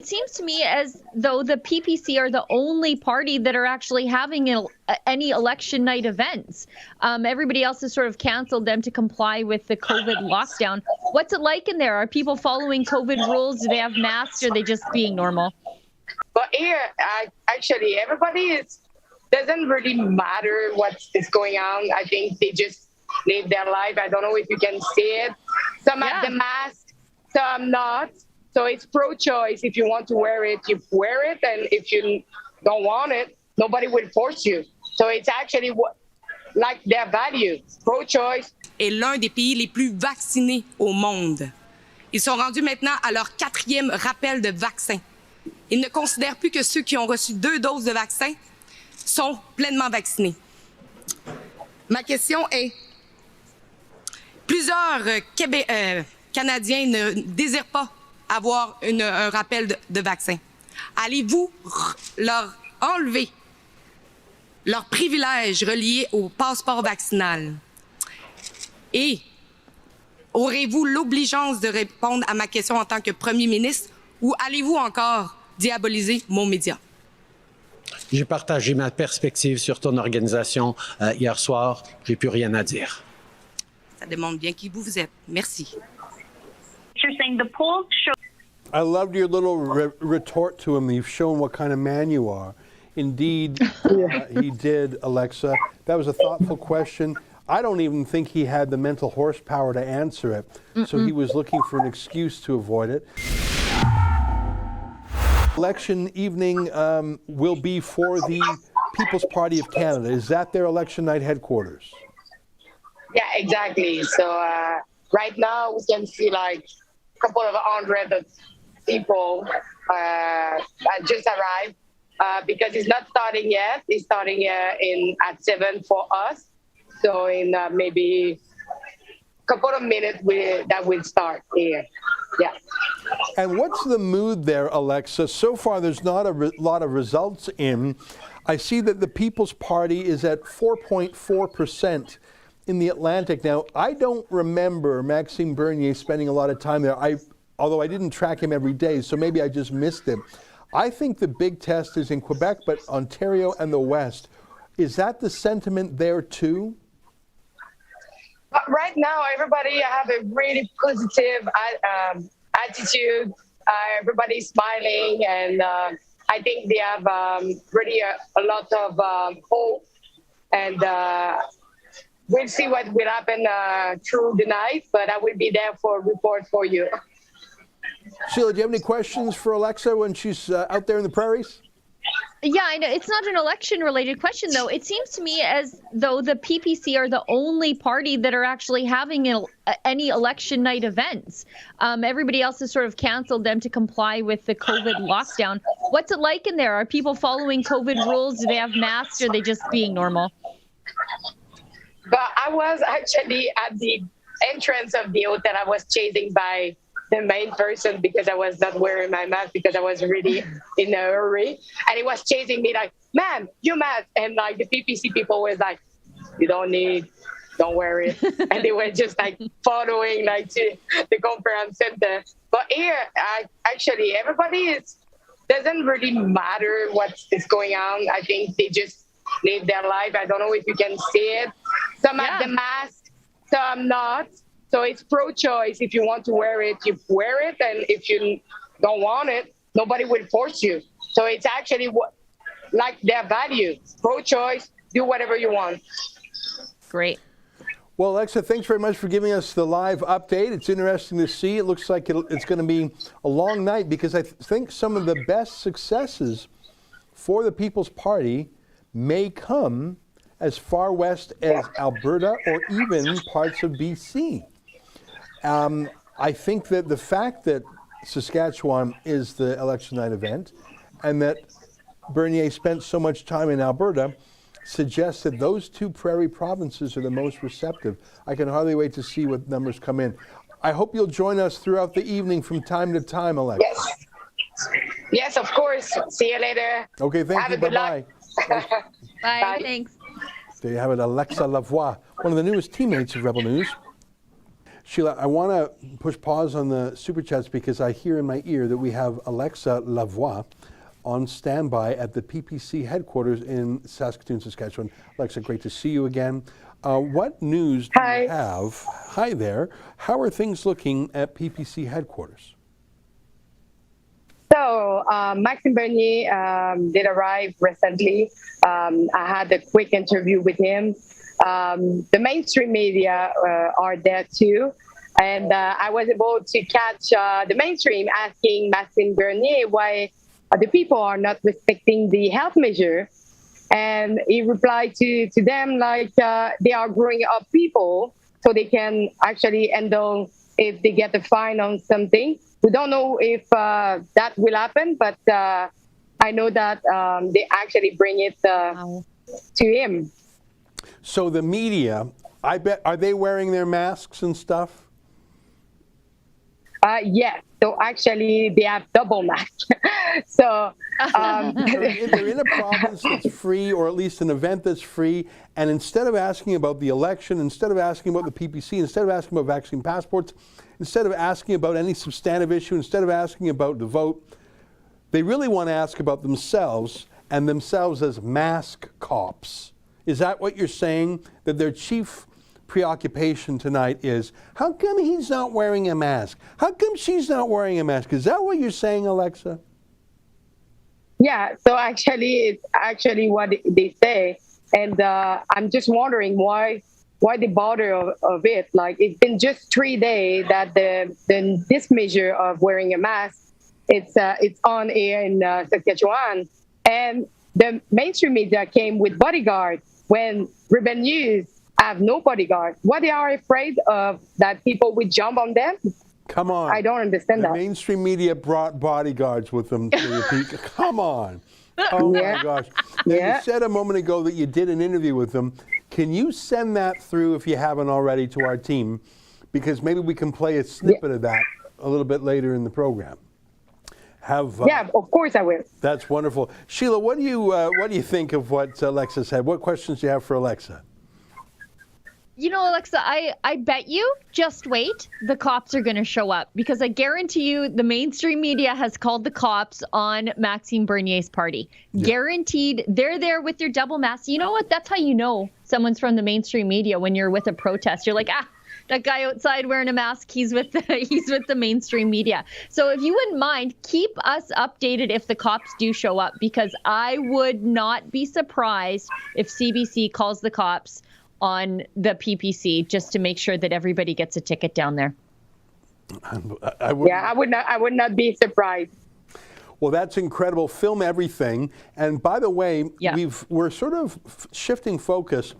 seems to me as though the PPC are the only party that are actually having any election night events. Everybody else has sort of canceled them to comply with the COVID lockdown. What's it like in there? Are people following COVID rules? Do they have masks? Or are they just being normal? But here, actually, everybody doesn't really matter what is going on. I think they just live their life. I don't know if you can see it. Some have the mask, some not. So it's pro-choice. If you want to wear it, you wear it. And if you don't want it, nobody will force you. So it's actually like their value, pro-choice. Est l'un des pays les plus vaccinés au monde. Ils sont rendus maintenant à leur 4e rappel de vaccin. Ils ne considèrent plus que ceux qui ont reçu 2 doses de vaccin sont pleinement vaccinés. Ma question est, plusieurs Canadiens ne désirent pas avoir un rappel de vaccin. Allez-vous leur enlever leurs privilèges reliés au passeport vaccinal? Et aurez-vous l'obligeance de répondre à ma question en tant que premier ministre ou allez-vous encore diaboliser mon média? J'ai partagé ma perspective sur ton organisation hier soir. J'ai plus rien à dire. Ça démontre bien qui vous êtes. Merci. You're saying the polls show. I loved your little retort to him. You've shown what kind of man you are. Indeed, he did, Alexa. That was a thoughtful question. I don't even think he had the mental horsepower to answer it. So he was looking for an excuse to avoid it. Election evening will be for the People's Party of Canada. Is that their election night headquarters? Yeah, exactly. So right now we can see like a couple of hundred of people that just arrived because it's not starting yet. It's starting at 7 for us. So in maybe a couple of minutes that will start here. Yeah. And what's the mood there, Alexa? So far, there's not a lot of results in. I see that the People's Party is at 4.4% in the Atlantic. Now, I don't remember Maxime Bernier spending a lot of time there, although I didn't track him every day, so maybe I just missed him. I think the big test is in Quebec, but Ontario and the West. Is that the sentiment there, too? Right now, everybody have a really positive attitude. Everybody's smiling, and I think they have really a lot of hope. And we'll see what will happen through the night, but I will be there for a report for you. Sheila, do you have any questions for Alexa when she's out there in the prairies? Yeah, I know. It's not an election-related question, though. It seems to me as though the PPC are the only party that are actually having any election night events. Everybody else has sort of canceled them to comply with the COVID lockdown. What's it like in there? Are people following COVID rules? Do they have masks? Or are they just being normal? But I was actually at the entrance of the hotel. I was chasing by the main person because I was not wearing my mask because I was really in a hurry. And he was chasing me like, "Ma'am, you mask." And like the PPC people was like, "You don't wear it." And they were just like following like to the conference center. But here, actually, everybody doesn't really matter what is going on. I think they just live their life. I don't know if you can see it. Some have the mask, some not. So it's pro-choice. If you want to wear it, you wear it. And if you don't want it, nobody will force you. So it's actually like their value. Pro-choice, do whatever you want. Great. Well, Alexa, thanks very much for giving us the live update. It's interesting to see. It looks like it's going to be a long night because I think some of the best successes for the People's Party may come as far west as Alberta or even parts of BC. I think that the fact that Saskatchewan is the election night event and that Bernier spent so much time in Alberta suggests that those two prairie provinces are the most receptive. I can hardly wait to see what numbers come in. I hope you'll join us throughout the evening from time to time, Alexa. Yes. Yes, of course. See you later. Okay, thank you. Bye-bye. Bye. Thanks. There you have it, Alexa Lavoie, one of the newest teammates of Rebel News. Sheila, I want to push pause on the super chats because I hear in my ear that we have Alexa Lavoie on standby at the PPC headquarters in Saskatoon, Saskatchewan. Alexa, great to see you again. What news do you have? Hi there. How are things looking at PPC headquarters? So, Maxime Bernier did arrive recently. I had a quick interview with him. The mainstream media are there too. And I was able to catch the mainstream asking Maxime Bernier why the people are not respecting the health measure. And he replied to them like they are growing up people so they can actually handle if they get a fine on something. We don't know if that will happen, but I know that they actually bring it to him. So the media, I bet, are they wearing their masks and stuff? Yes. So actually, they have double masks. So they're in a province that's free, or at least an event that's free. And instead of asking about the election, instead of asking about the PPC, instead of asking about vaccine passports, instead of asking about any substantive issue, instead of asking about the vote, they really want to ask about themselves and themselves as mask cops. Is that what you're saying? That their chief preoccupation tonight is, how come he's not wearing a mask? How come she's not wearing a mask? Is that what you're saying, Alexa? Yeah, so actually, it's actually what they say. And I'm just wondering why they bother of it. Like, it's been just 3 days that this measure of wearing a mask, it's on air in Saskatchewan. And the mainstream media came with bodyguards when Rebel News have no bodyguard. What they are afraid of, that people would jump on them? Come on. I don't understand that. The mainstream media brought bodyguards with them. Come on. Oh my gosh. Now, you said a moment ago that you did an interview with them. Can you send that through, if you haven't already, to our team? Because maybe we can play a snippet of that a little bit later in the program. Yeah, of course I will. That's wonderful. Sheila, what do you think of what Alexa said? What questions do you have for Alexa? You know, Alexa, I bet you, just wait, the cops are going to show up, because I guarantee you the mainstream media has called the cops on Maxime Bernier's party. Yeah. Guaranteed. They're there with their double masks. You know what? That's how you know someone's from the mainstream media when you're with a protest. You're like, that guy outside wearing a mask, he's with the mainstream media. So if you wouldn't mind, keep us updated if the cops do show up, because I would not be surprised if CBC calls the cops on the PPC just to make sure that everybody gets a ticket down there. I would not be surprised. Well, that's incredible. Film everything. And by the way, we're sort of shifting focus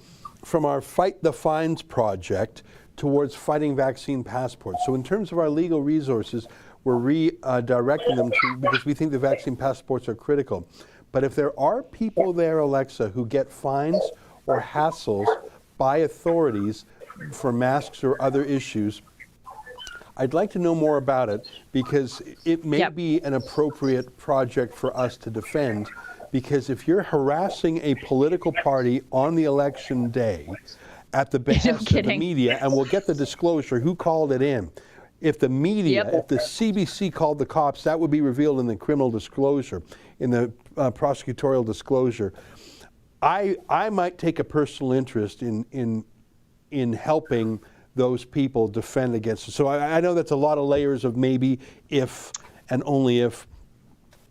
from our Fight the Fines project towards fighting vaccine passports. So in terms of our legal resources, we're redirecting them to, because we think the vaccine passports are critical. But if there are people there, Alexa, who get fines or hassles by authorities for masks or other issues, I'd like to know more about it, because it may be an appropriate project for us to defend. Because if you're harassing a political party on the election day at the behest of the media, and we'll get the disclosure, who called it in. If the media, if the CBC called the cops, that would be revealed in the criminal disclosure, in the prosecutorial disclosure. I might take a personal interest in helping those people defend against it. So I know that's a lot of layers of maybe, if, and only if.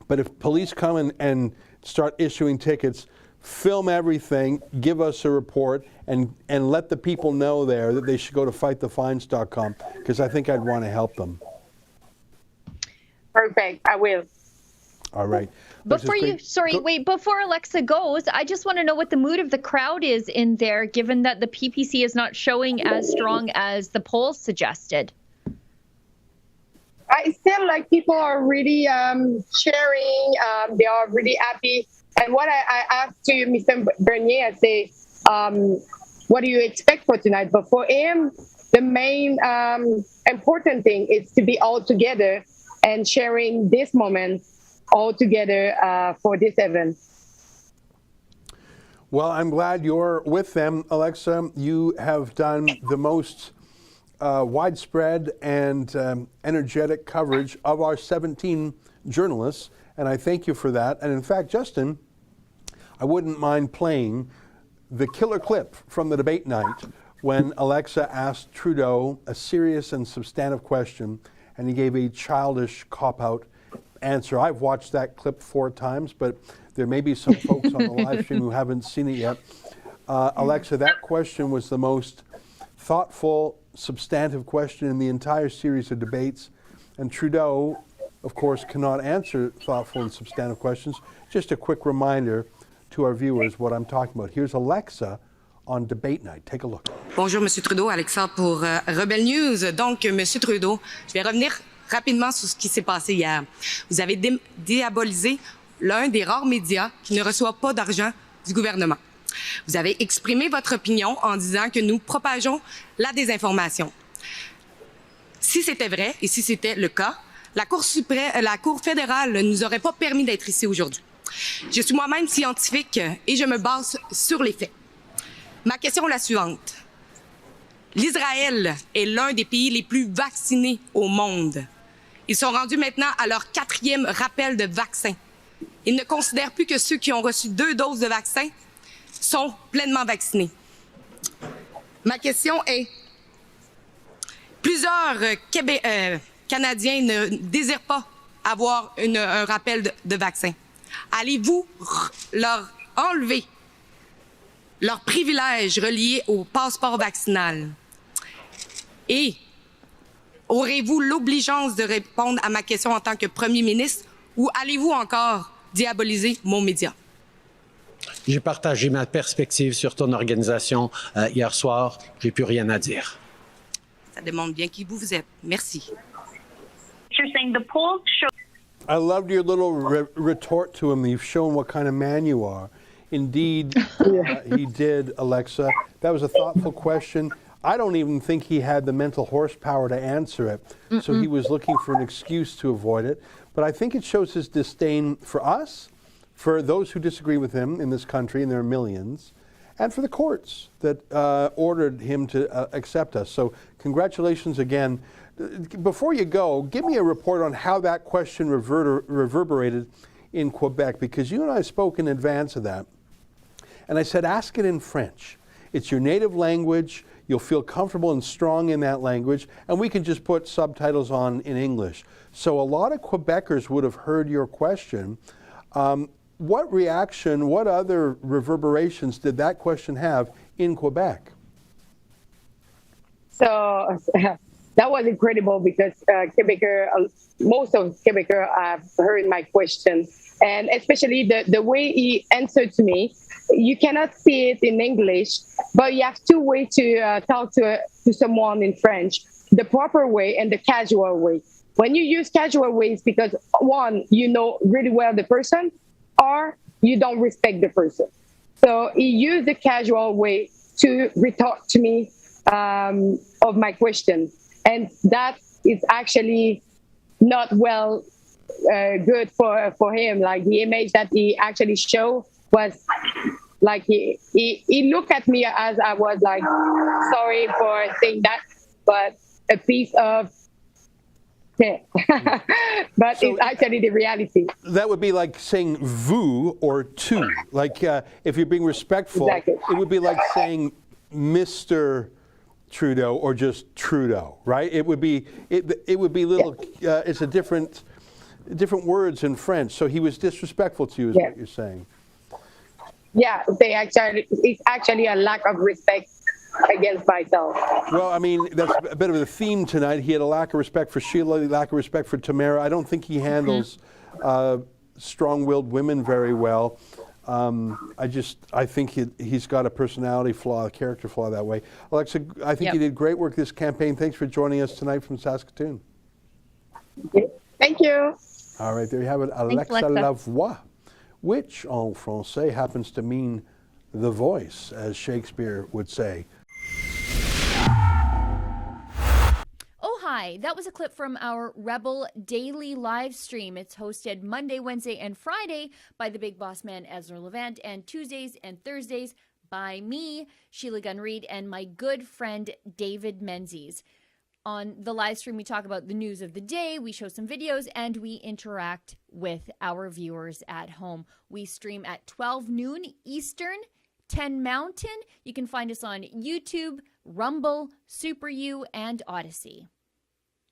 But if police come and start issuing tickets, film everything, give us a report, and let the people know there that they should go to fightthefines.com, because I think I'd want to help them. Perfect. I will. All right. Before Alexa goes, I just want to know what the mood of the crowd is in there, given that the PPC is not showing as strong as the polls suggested. I feel like people are really sharing. They are really happy. And what I asked to Mr. Bernier, I say, what do you expect for tonight? But for him, the main important thing is to be all together and sharing this moment all together for this event. Well, I'm glad you're with them, Alexa. You have done the most widespread and energetic coverage of our 17 journalists, and I thank you for that. And in fact, Justin, I wouldn't mind playing the killer clip from the debate night when Alexa asked Trudeau a serious and substantive question, and he gave a childish cop-out answer. I've watched that clip 4 times, but there may be some folks on the live stream who haven't seen it yet. Alexa, that question was the most thoughtful, substantive question in the entire series of debates. And Trudeau, of course, cannot answer thoughtful and substantive questions. Just a quick reminder to our viewers what I'm talking about. Here's Alexa on debate night. Take a look. Bonjour, M. Trudeau. Alexa pour Rebel News. Donc, M. Trudeau, je vais revenir rapidement sur ce qui s'est passé hier. Vous avez diabolisé l'un des rares médias qui ne reçoit pas d'argent du gouvernement. Vous avez exprimé votre opinion en disant que nous propageons la désinformation. Si c'était vrai et si c'était le cas, la Cour fédérale ne nous aurait pas permis d'être ici aujourd'hui. Je suis moi-même scientifique et je me base sur les faits. Ma question est la suivante. L'Israël est l'un des pays les plus vaccinés au monde. Ils sont rendus maintenant à leur 4e rappel de vaccin. Ils ne considèrent plus que ceux qui ont reçu 2 doses de vaccin sont pleinement vaccinés. Ma question est, plusieurs Canadiens ne désirent pas avoir un rappel de vaccin. Allez-vous leur enlever leurs privilèges reliés au passeport vaccinal? Et aurez-vous l'obligeance de répondre à ma question en tant que Premier ministre ou allez-vous encore diaboliser mon média? J'ai partagé ma perspective sur ton organisation hier soir. J'ai plus rien à dire. Ça demande bien qui vous êtes. Merci. You're saying the polls show. I loved your little retort to him. You've shown what kind of man you are. Indeed, he did, Alexa. That was a thoughtful question. I don't even think he had the mental horsepower to answer it. So he was looking for an excuse to avoid it. But I think it shows his disdain for us, for those who disagree with him in this country, and there are millions, and for the courts that ordered him to accept us. So congratulations again. Before you go, give me a report on how that question reverberated in Quebec, because you and I spoke in advance of that. And I said, ask it in French. It's your native language. You'll feel comfortable and strong in that language. And we can just put subtitles on in English. So a lot of Quebecers would have heard your question. What reaction, what other reverberations did that question have in Quebec? So that was incredible because most of Quebecers have heard my question. And especially the way he answered to me, you cannot see it in English, but you have 2 ways to talk to someone in French, the proper way and the casual way. When you use casual ways, because 1, you know really well the person, or you don't respect the person. So he used the casual way to retort to me of my question. And that is actually not well good for him. Like the image that he actually showed was like he looked at me as I was like, sorry for saying that, but a piece of but so it's actually the reality. That would be like saying vous or tu. Like if you're being respectful, exactly. It would be like saying Mr. Trudeau or just Trudeau, right? It would be little. Yeah. It's a different words in French. So he was disrespectful to you, is what you're saying. Yeah, it's actually a lack of respect against myself. Well, I mean, that's a bit of a theme tonight. He had a lack of respect for Sheila, a lack of respect for Tamara. I don't think he handles strong-willed women very well. I think he's got a personality flaw, a character flaw that way. Alexa, I think you did great work this campaign. Thanks for joining us tonight from Saskatoon. Thank you. All right, there you have it. Alexa Lavoie, which en français happens to mean the voice, as Shakespeare would say. Oh, hi. That was a clip from our Rebel Daily live stream. It's hosted Monday, Wednesday, and Friday by the big boss man, Ezra Levant, and Tuesdays and Thursdays by me, Sheila Gunn Reid, and my good friend, David Menzies. On the live stream, we talk about the news of the day, we show some videos, and we interact with our viewers at home. We stream at 12 noon Eastern, 10 Mountain. You can find us on YouTube, Rumble, Super U, and Odyssey.